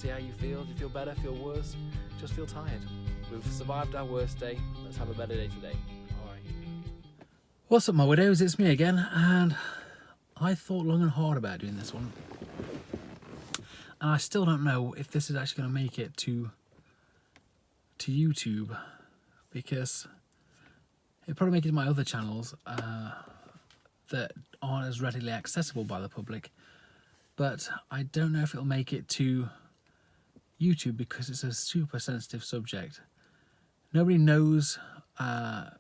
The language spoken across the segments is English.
see how you feel. Do you feel better? Feel worse? Just feel tired. We've survived our worst day. Let's have a better day today. Alright. What's up, my widows? It's me again, and I thought long and hard about doing this one. And I still don't know if this is actually going to make it to YouTube, because it'll probably make it to my other channels that aren't as readily accessible by the public. But I don't know if it'll make it to YouTube because it's a super sensitive subject. Nobody knows on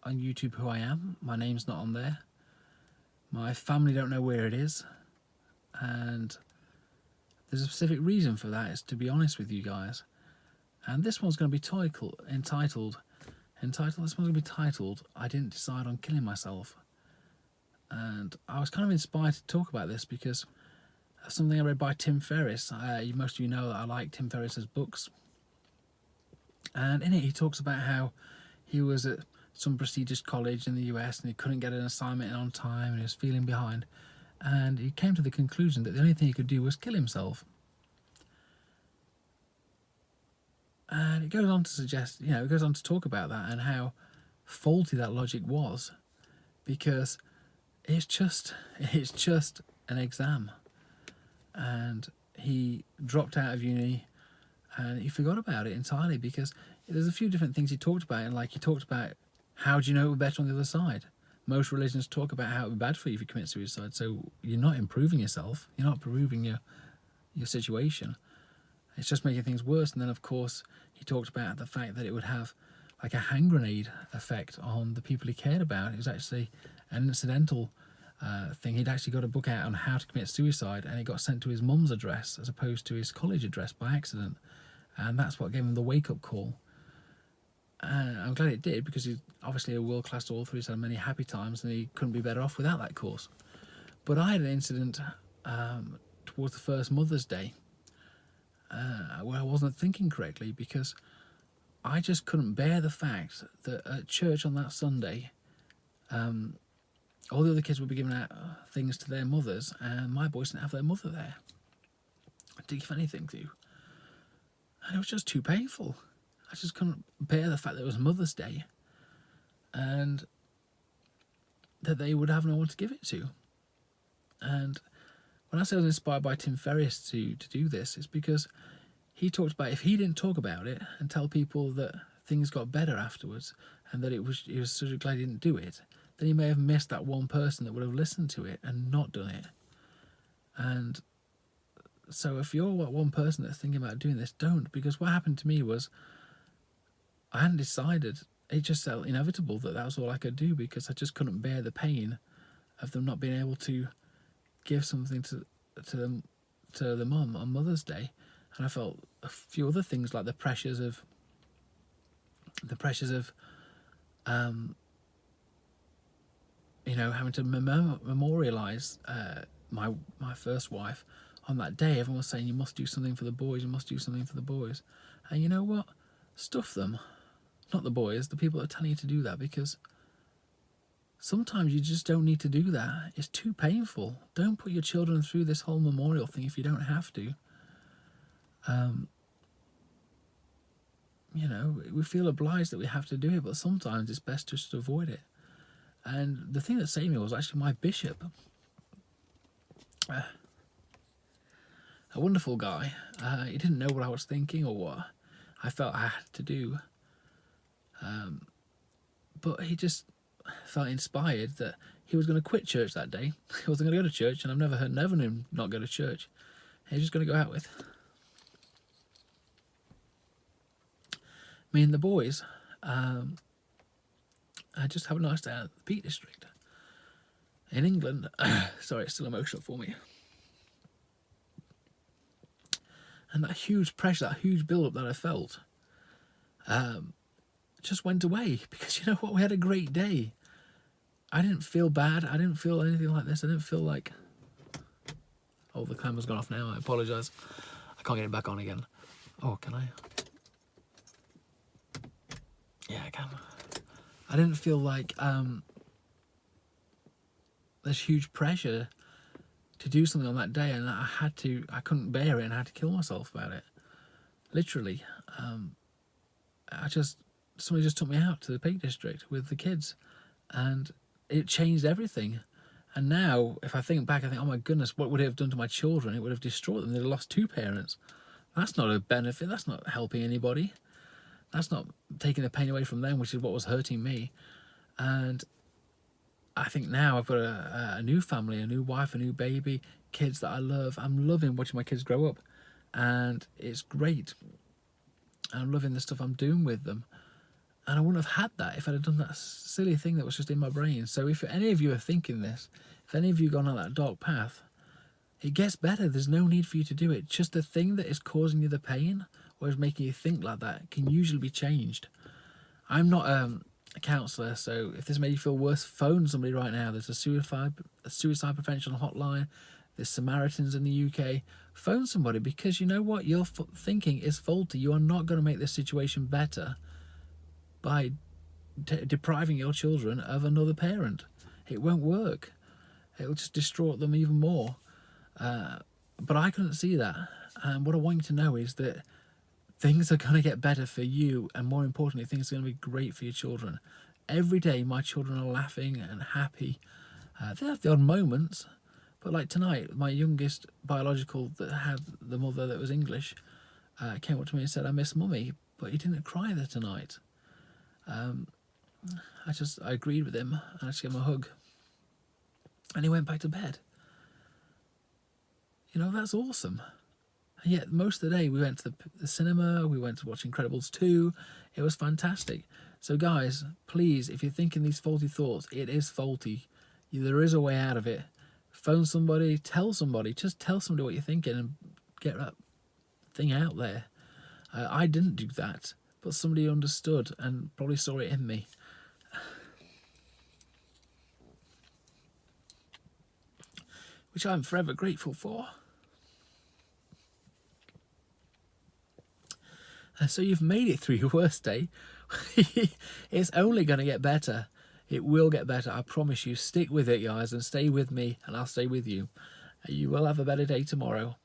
YouTube who I am. My name's not on there. My family don't know where it is. And there's a specific reason for that, is to be honest with you guys. And this one's going to be entitled, I Didn't Decide on Killing Myself. And I was kind of inspired to talk about this because of something I read by Tim Ferriss. Most of you know that I like Tim Ferriss's books. And in it he talks about how he was at some prestigious college in the US and he couldn't get an assignment on time and he was feeling behind. And he came to the conclusion that the only thing he could do was kill himself. And it goes on to suggest, it goes on to talk about that and how faulty that logic was, because it's just an exam. And he dropped out of uni and he forgot about it entirely, because there's a few different things he talked about. And like, he talked about, how do you know we're better on the other side? Most religions talk about how it would be bad for you if you commit suicide. So you're not improving yourself. You're not improving your situation. It's just making things worse. And then, of course, he talked about the fact that it would have like a hand grenade effect on the people he cared about. It was actually an incidental thing. He'd actually got a book out on how to commit suicide, and it got sent to his mum's address as opposed to his college address by accident. And that's what gave him the wake-up call. And I'm glad it did, because he's obviously a world-class author. He's had many happy times, and he couldn't be better off without that course. But I had an incident towards the first Mother's Day where I wasn't thinking correctly, because I just couldn't bear the fact that at church on that Sunday, all the other kids would be giving out things to their mothers, and my boys didn't have their mother there to give anything to. And it was just too painful. I just couldn't bear the fact that it was Mother's Day and that they would have no one to give it to. And when I say I was inspired by Tim Ferriss to do this, it's because he talked about, if he didn't talk about it and tell people that things got better afterwards and that he was sort of glad he didn't do it, then he may have missed that one person that would have listened to it and not done it. And so if you're one person that's thinking about doing this, don't. Because what happened to me was, I hadn't decided. It just felt inevitable that was all I could do, because I just couldn't bear the pain of them not being able to give something to the mum on Mother's Day. And I felt a few other things, like the pressures of having to memorialise my first wife on that day. Everyone was saying, you must do something for the boys, you must do something for the boys. And you know what? Stuff them. Not the boys, the people that are telling you to do that, because sometimes you just don't need to do that. It's too painful. Don't put your children through this whole memorial thing if you don't have to. We feel obliged that we have to do it, but sometimes it's best just to avoid it. And the thing that saved me was actually my bishop. A wonderful guy. He didn't know what I was thinking or what I felt I had to do. But he just felt inspired that he was going to quit church that day. He wasn't going to go to church, and I've never heard him not go to church. He's just going to go out with me and the boys. I just have a nice day at the Peak District in England. Sorry, it's still emotional for me. And that huge pressure, that huge build-up that I felt, just went away, because you know what? We had a great day. I didn't feel bad. I didn't feel anything like this. I didn't feel like... Oh, the camera's gone off now. I apologise. I can't get it back on again. Oh, can I? Yeah, I can. I didn't feel like there's huge pressure to do something on that day, and I couldn't bear it, and I had to kill myself about it. Literally. Somebody just took me out to the Peak District with the kids, and it changed everything. And now, if I think back, I think, oh my goodness, what would it have done to my children? It would have destroyed them. They'd have lost 2 parents. That's not a benefit. That's not helping anybody. That's not taking the pain away from them, which is what was hurting me. And I think now I've got a new family, a new wife, a new baby, kids that I love. I'm loving watching my kids grow up, and it's great. I'm loving the stuff I'm doing with them. And I wouldn't have had that if I'd have done that silly thing that was just in my brain. So if any of you are thinking this, if any of you have gone on that dark path, it gets better. There's no need for you to do it. Just the thing that is causing you the pain or is making you think like that can usually be changed. I'm not a counsellor, so if this made you feel worse, phone somebody right now. There's a suicide prevention hotline. There's Samaritans in the UK. Phone somebody, because you know what? Your thinking is faulty. You are not going to make this situation better by depriving your children of another parent. It won't work. It will just distort them even more. But I couldn't see that. And what I want you to know is that things are going to get better for you, and more importantly, things are going to be great for your children. Every day my children are laughing and happy. They have the odd moments, but like tonight, my youngest biological that had the mother that was English came up to me and said, I miss mummy, but he didn't cry there tonight. I agreed with him, and I just gave him a hug, and he went back to bed. You know, that's awesome. And yet most of the day we went to the cinema, we went to watch Incredibles 2. It was fantastic. So guys, please, if you're thinking these faulty thoughts, it is faulty. There is a way out of it. Phone somebody, just tell somebody what you're thinking and get that thing out there. I didn't do that, but somebody understood and probably saw it in me. Which I'm forever grateful for. And so you've made it through your worst day. It's only going to get better. It will get better, I promise you. Stick with it, guys, and stay with me, and I'll stay with you. You will have a better day tomorrow.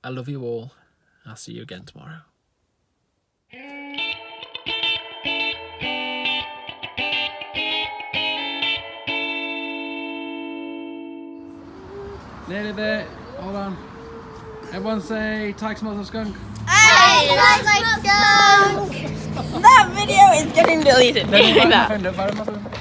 I love you all. I'll see you again tomorrow. Nearly there. Hold on. Everyone say, Tyke smells of skunk. I like skunk! That video is getting deleted. Don't